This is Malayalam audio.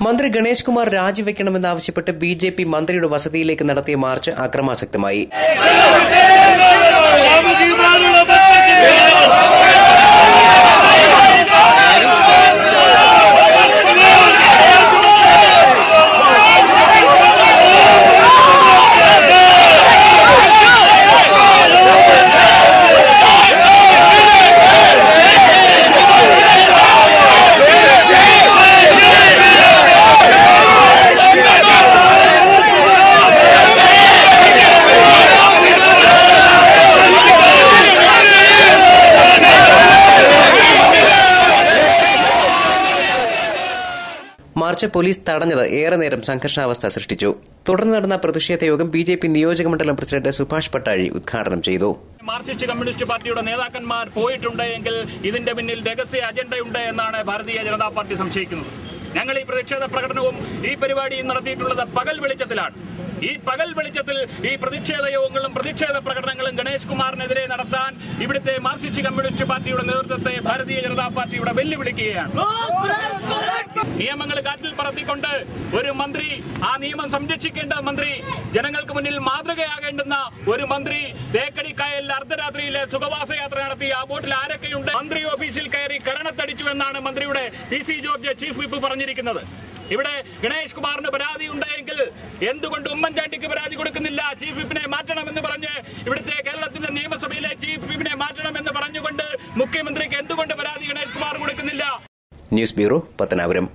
മന്ത്രി ഗണേഷ് കുമാർ രാജിവെക്കണമെന്നാവശ്യപ്പെട്ട് ബിജെപി മന്ത്രിയുടെ വസതിയിലേക്ക് നടത്തിയ മാർച്ച് അക്രമാസക്തമായി. മാർച്ച് പോലീസ് തടഞ്ഞത് ഏറെ നേരം സംഘർഷാവസ്ഥ സൃഷ്ടിച്ചു. തുടർന്ന് നടന്ന പ്രതിഷേധ യോഗം ബിജെപി നിയോജക മണ്ഡലം പ്രസിഡന്റ് സുഭാഷ് പട്ടാഴി ഉദ്ഘാടനം ചെയ്തു. മാർക്സിസ്റ്റ് കമ്മ്യൂണിസ്റ്റ് പാർട്ടിയുടെ നേതാക്കന്മാർ പോയിട്ടുണ്ട് എങ്കിൽ ഇതിന്റെ പിന്നിൽ രഹസ്യ അജണ്ടയുണ്ട് എന്നാണ് ഭാരതീയ ജനതാ പാർട്ടി സംശയിക്കുന്നത്. ഞങ്ങൾ ഈ പ്രതിഷേധ പ്രകടനവും ഈ പരിപാടിയും നടത്തിയിട്ടുള്ളത് പകൽ വെളിച്ചത്തിലാണ്. ഈ പകൽ വെളിച്ചത്തിൽ ഈ പ്രതിഷേധ യോഗങ്ങളും പ്രതിഷേധ പ്രകടനങ്ങളും ഗണേഷ് കുമാറിനെതിരെ നടത്താൻ ഇവിടുത്തെ മാർക്സിസ്റ്റ് കമ്മ്യൂണിസ്റ്റ് പാർട്ടിയുടെ നേതൃത്വത്തെ ഭാരതീയ ജനതാ പാർട്ടിയുടെ വെല്ലുവിളിക്കുകയാണ്. നിയമങ്ങൾ കാറ്റിൽ പറത്തിക്കൊണ്ട് ഒരു മന്ത്രി, ആ നിയമം സംരക്ഷിക്കേണ്ട മന്ത്രി, ജനങ്ങൾക്ക് മുന്നിൽ മാതൃകയാകേണ്ടുന്ന ഒരു മന്ത്രി തേക്കടിക്കായലിൽ അർദ്ധരാത്രിയിലെ സുഖവാസയാത്ര നടത്തി. ആ ബോട്ടിൽ ആരൊക്കെയുണ്ട്? മന്ത്രി ഓഫീസിൽ കയറി കരണത്തടിച്ചു എന്നാണ് മന്ത്രിയുടെ PC ജോർജ് ചീഫ് വിപ്പ് പറഞ്ഞിരിക്കുന്നത്. ഇവിടെ ഗണേഷ് കുമാറിന് പരാതി ഉണ്ടെങ്കിൽ എന്തുകൊണ്ട് ഉമ്മൻചാണ്ടിക്ക് പരാതി കൊടുക്കുന്നില്ല? ചീഫ് വിപ്പിനെ മാറ്റണമെന്ന് പറഞ്ഞ് ഇവിടുത്തെ കേരളത്തിന്റെ നിയമസഭയിലെ ചീഫ് വിപ്പിനെ മാറ്റണമെന്ന് പറഞ്ഞുകൊണ്ട് മുഖ്യമന്ത്രിക്ക് എന്തുകൊണ്ട് പരാതി ഗണേഷ് കുമാർ കൊടുക്കുന്നില്ല? News bureau, Pathanapuram.